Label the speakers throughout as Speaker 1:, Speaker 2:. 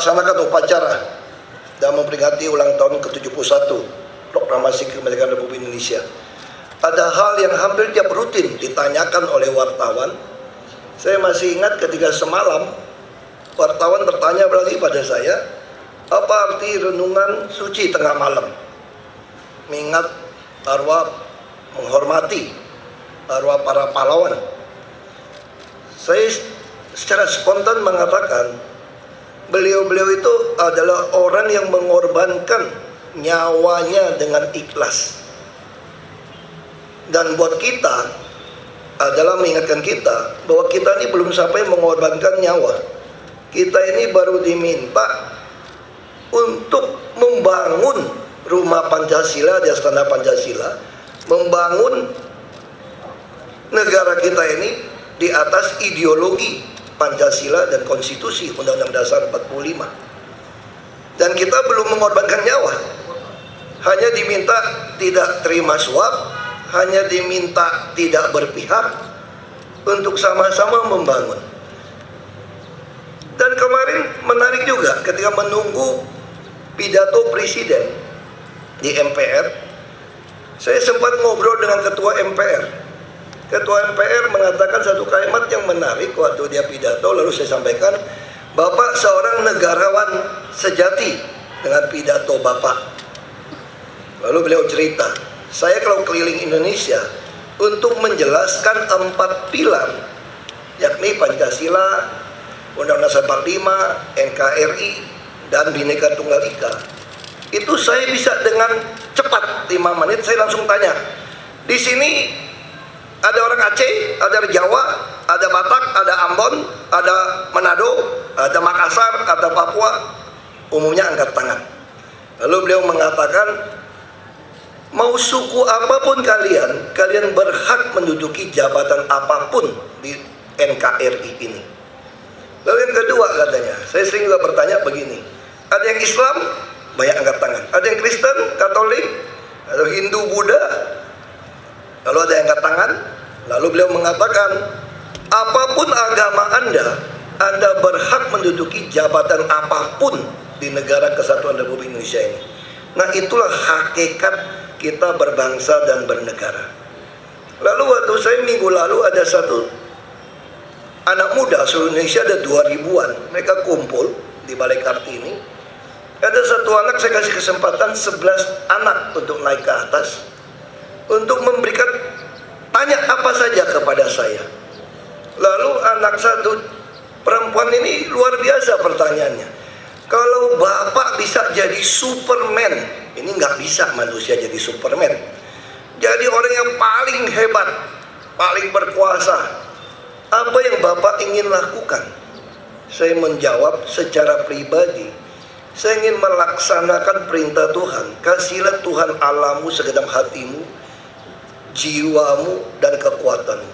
Speaker 1: melaksanakan upacara dan memperingati ulang tahun ke-71 Proklamasi Kemerdekaan Republik Indonesia. Ada hal yang hampir tiap rutin ditanyakan oleh wartawan. Saya masih ingat ketika semalam wartawan bertanya lagi pada saya, apa arti renungan suci tengah malam? Mengingat arwah, menghormati arwah para pahlawan. Saya secara spontan mengatakan, beliau-beliau itu adalah orang yang mengorbankan nyawanya dengan ikhlas. Dan buat kita adalah mengingatkan kita bahwa kita ini belum sampai mengorbankan nyawa. Kita ini baru diminta untuk membangun rumah Pancasila di Astana Pancasila, membangun negara kita ini di atas ideologi Pancasila dan Konstitusi Undang-Undang Dasar 45. Dan kita belum mengorbankan nyawa. Hanya diminta tidak terima suap, hanya diminta tidak berpihak untuk sama-sama membangun. Dan kemarin menarik juga ketika menunggu pidato presiden di MPR, saya sempat ngobrol dengan ketua MPR. Ketua MPR mengatakan satu kalimat yang menarik waktu dia pidato, lalu saya sampaikan, Bapak seorang negarawan sejati dengan pidato Bapak. Lalu beliau cerita, saya kalau keliling Indonesia untuk menjelaskan 4 pilar, yakni Pancasila, Undang-Undang Dasar 45, NKRI, dan Bhinneka Tunggal Ika. Itu saya bisa dengan cepat 5 menit saya langsung tanya. Di sini ada orang Aceh, ada Jawa, ada Batak, ada Ambon, ada Manado, ada Makassar, ada Papua. Umumnya angkat tangan. Lalu beliau mengatakan, mau suku apapun kalian, kalian berhak menduduki jabatan apapun di NKRI ini. Lalu yang kedua katanya, saya sering juga bertanya begini, ada yang Islam, banyak angkat tangan. Ada yang Kristen, Katolik, atau Hindu, Buddha. Lalu ada yang angkat tangan. Lalu beliau mengatakan, apapun agama Anda berhak menduduki jabatan apapun di negara kesatuan Republik Indonesia ini. Nah, itulah hakikat kita berbangsa dan bernegara. Lalu waktu saya minggu lalu ada satu anak muda seluruh Indonesia, ada 2000-an. Mereka kumpul di Balai Kartini. Ada satu anak saya kasih kesempatan 11 anak untuk naik ke atas untuk memberikan tanya apa saja kepada saya. Lalu anak satu perempuan ini luar biasa pertanyaannya. Kalau Bapak bisa jadi Superman, ini nggak bisa manusia jadi Superman. Jadi orang yang paling hebat, paling berkuasa. Apa yang Bapak ingin lakukan? Saya menjawab secara pribadi, saya ingin melaksanakan perintah Tuhan. Kasihlah Tuhan Allahmu segenap hatimu, jiwamu, dan kekuatanmu.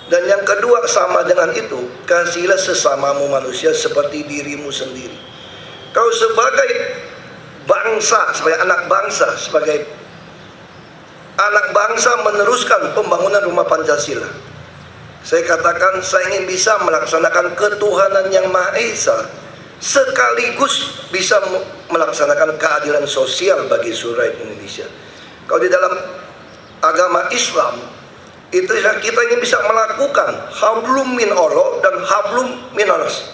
Speaker 1: Dan yang kedua sama dengan itu, kasihlah sesamamu manusia seperti dirimu sendiri. Kau sebagai bangsa, sebagai anak bangsa meneruskan pembangunan rumah Pancasila. Saya katakan saya ingin bisa melaksanakan ketuhanan yang Maha Esa, sekaligus bisa melaksanakan keadilan sosial bagi seluruh rakyat Indonesia. Kalau di dalam agama Islam itu kita ingin bisa melakukan hablum min Allah dan hablum minanas.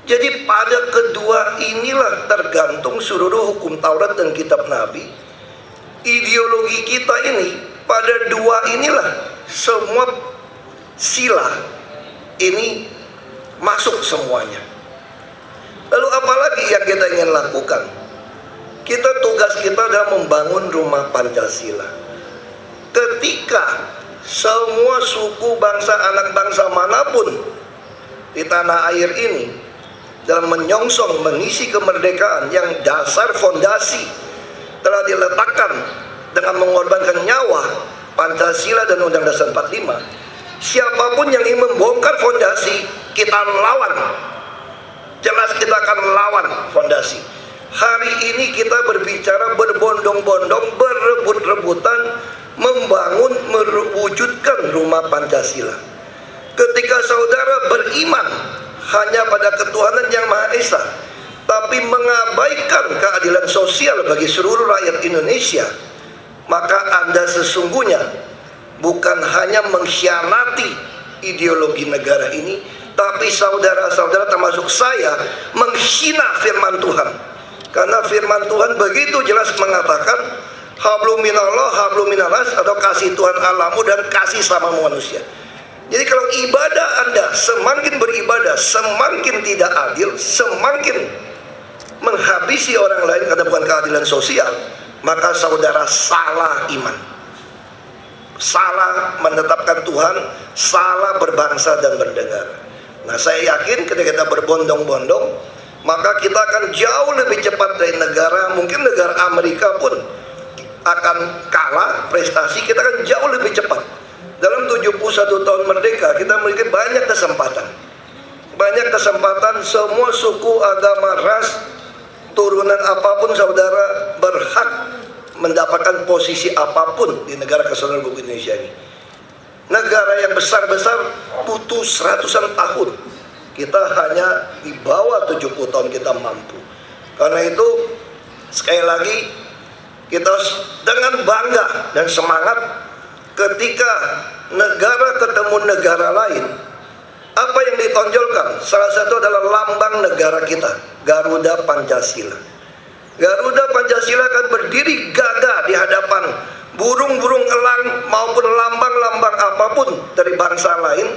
Speaker 1: Jadi pada kedua inilah tergantung seluruh hukum Taurat dan kitab Nabi. Ideologi kita ini pada dua inilah semua sila ini masuk semuanya. Lalu apalagi yang kita ingin lakukan? Tugas kita adalah membangun rumah Pancasila. Ketika semua suku bangsa, anak bangsa manapun di tanah air ini dalam menyongsong mengisi kemerdekaan yang dasar fondasi telah diletakkan dengan mengorbankan nyawa, Pancasila dan Undang-Undang Dasar 45. Siapapun yang ingin membongkar fondasi, kita lawan. Jelas kita akan lawan fondasi. Hari ini kita berbicara berbondong-bondong, berebut-rebutan membangun, mewujudkan rumah Pancasila. Ketika saudara beriman hanya pada ketuhanan yang Maha Esa, tapi mengabaikan keadilan sosial bagi seluruh rakyat Indonesia, maka Anda sesungguhnya bukan hanya mengkhianati ideologi negara ini, tapi saudara-saudara termasuk saya menghina firman Tuhan. Karena firman Tuhan begitu jelas mengatakan hablum minallah, hablum minanas, atau kasih Tuhan Allahmu dan kasih sama manusia. Jadi kalau ibadah Anda semakin beribadah, semakin tidak adil, semakin menghabisi orang lain karena bukan keadilan sosial, maka saudara salah iman, salah menetapkan Tuhan, salah berbangsa dan bernegara. Nah, saya yakin ketika kita berbondong-bondong, maka kita akan jauh lebih cepat dari negara, mungkin negara Amerika pun akan kalah prestasi, kita akan jauh lebih cepat. Dalam 71 tahun merdeka, kita memiliki banyak kesempatan. Banyak kesempatan, semua suku, agama, ras, turunan apapun saudara berhak mendapatkan posisi apapun di negara kesatuan Republik Indonesia ini. Negara yang besar-besar butuh seratusan tahun. Kita hanya di bawah 70 tahun kita mampu. Karena itu, sekali lagi, kita dengan bangga dan semangat ketika negara ketemu negara lain, apa yang ditonjolkan? Salah satu adalah lambang negara kita, Garuda Pancasila. Garuda Pancasila akan berdiri gagah di hadapan burung-burung elang maupun lambang-lambang apapun dari bangsa lain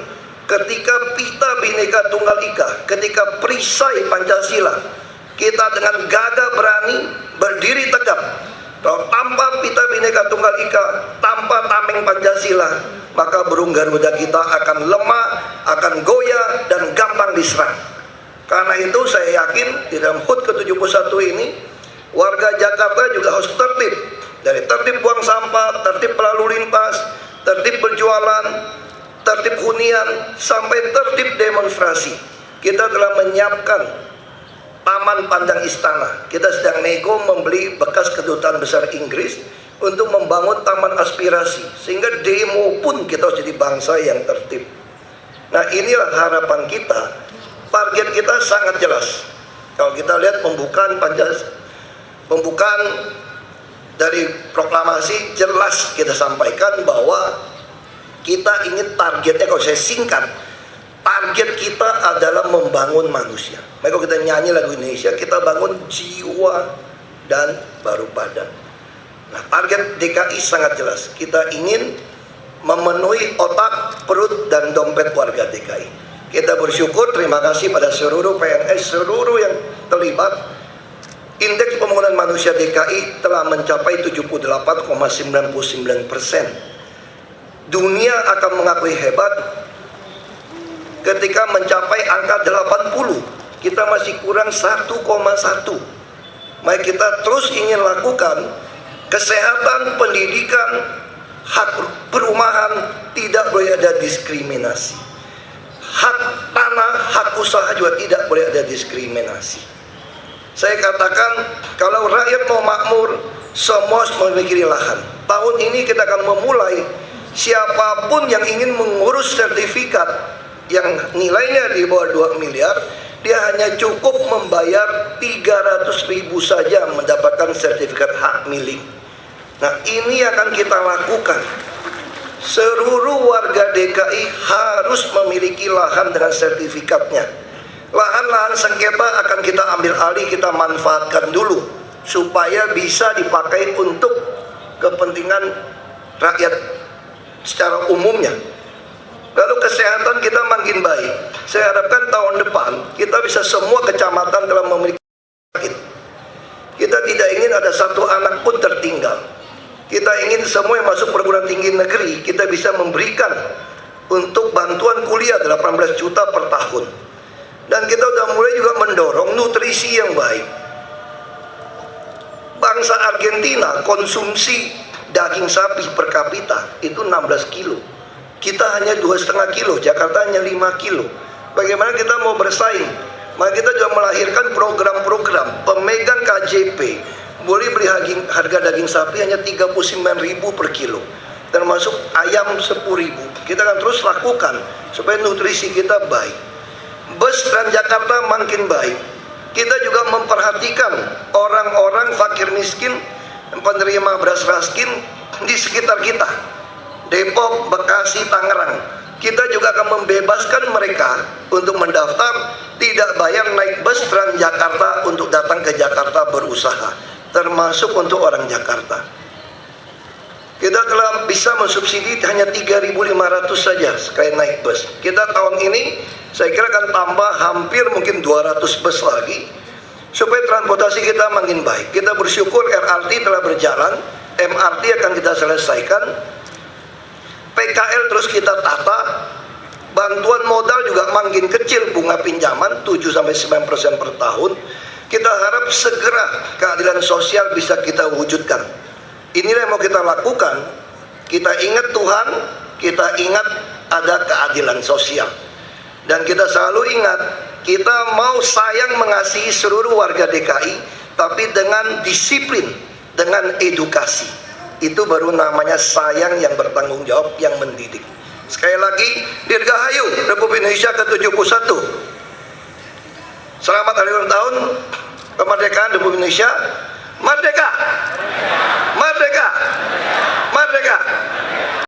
Speaker 1: ketika Pita Bhinneka Tunggal Ika, ketika perisai Pancasila, kita dengan gagah berani berdiri tegap. Kalau tanpa Pita Bhinneka Tunggal Ika, tanpa tameng Pancasila, maka burung Garuda kita akan lemah, akan goyah, dan gampang diserang. Karena itu saya yakin di dalam HUT ke-71 ini, warga Jakarta juga harus tertib. Dari tertib buang sampah, tertib lalu lintas, tertib berjualan, tertib hunian, sampai tertib demonstrasi. Kita telah menyiapkan Taman Pandang Istana. Kita sedang nego membeli bekas kedutaan besar Inggris untuk membangun taman aspirasi, sehingga demo pun kita harus jadi bangsa yang tertib. Nah, inilah harapan kita. Target kita sangat jelas. Kalau kita lihat pembukaan dari proklamasi, jelas kita sampaikan bahwa kita ingin targetnya, kalau saya singkat, target kita adalah membangun manusia. Maka kalau kita nyanyi lagu Indonesia, kita bangun jiwa dan baru badan. Nah, target DKI sangat jelas. Kita ingin memenuhi otak, perut, dan dompet warga DKI. Kita bersyukur, terima kasih pada seluruh PNS, seluruh yang terlibat. Indeks pembangunan manusia DKI telah mencapai 78,99%. Dunia akan mengakui hebat ketika mencapai angka 80. Kita masih kurang 1,1. Maka kita terus ingin lakukan kesehatan, pendidikan, hak perumahan, tidak boleh ada diskriminasi. Hak tanah, hak usaha juga tidak boleh ada diskriminasi. Saya katakan, kalau rakyat mau makmur, semua harus memiliki lahan. Tahun ini kita akan memulai, siapapun yang ingin mengurus sertifikat yang nilainya di bawah 2 miliar, dia hanya cukup membayar 300.000 saja mendapatkan sertifikat hak milik. Nah, ini akan kita lakukan. Seluruh warga DKI harus memiliki lahan dengan sertifikatnya. Lahan-lahan sengketa akan kita ambil alih, kita manfaatkan dulu supaya bisa dipakai untuk kepentingan rakyat secara umumnya. Lalu kesehatan kita makin baik. Saya harapkan tahun depan kita bisa semua kecamatan telah memiliki sakit. Kita tidak ingin ada satu anak pun tertinggal. Kita ingin semua yang masuk perguruan tinggi negeri kita bisa memberikan untuk bantuan kuliah 18 juta per tahun. Dan kita sudah mulai juga mendorong nutrisi yang baik. Bangsa Argentina konsumsi daging sapi per kapita itu 16 kilo. Kita hanya 2,5 kilo, Jakarta hanya 5 kilo. Bagaimana kita mau bersaing? Maka kita juga melahirkan program-program. Pemegang KJP boleh beli harga daging sapi hanya 39.000 per kilo, termasuk ayam 10.000. Kita akan terus lakukan supaya nutrisi kita baik. Bus Transjakarta makin baik. kita juga memperhatikan orang-orang fakir miskin, penerima beras raskin di sekitar kita, Depok, Bekasi, Tangerang. Kita juga akan membebaskan mereka untuk mendaftar, tidak bayar naik bus Transjakarta untuk datang ke Jakarta berusaha, termasuk untuk orang Jakarta. Kita telah bisa mensubsidi hanya 3.500 saja sekali naik bus. Kita tahun ini saya kira akan tambah hampir mungkin 200 bus lagi supaya transportasi kita makin baik. Kita bersyukur LRT telah berjalan, MRT akan kita selesaikan, PKL terus kita tata, bantuan modal juga makin kecil bunga pinjaman 7-9% per tahun. Kita harap segera keadilan sosial bisa kita wujudkan. Inilah yang mau kita lakukan. Kita ingat Tuhan, kita ingat ada keadilan sosial. Dan kita selalu ingat, kita mau sayang mengasihi seluruh warga DKI, tapi dengan disiplin, dengan edukasi. Itu baru namanya sayang yang bertanggung jawab, yang mendidik. Sekali lagi, Dirgahayu Republik Indonesia ke-71. Selamat hari ulang tahun kemerdekaan Republik Indonesia. Merdeka!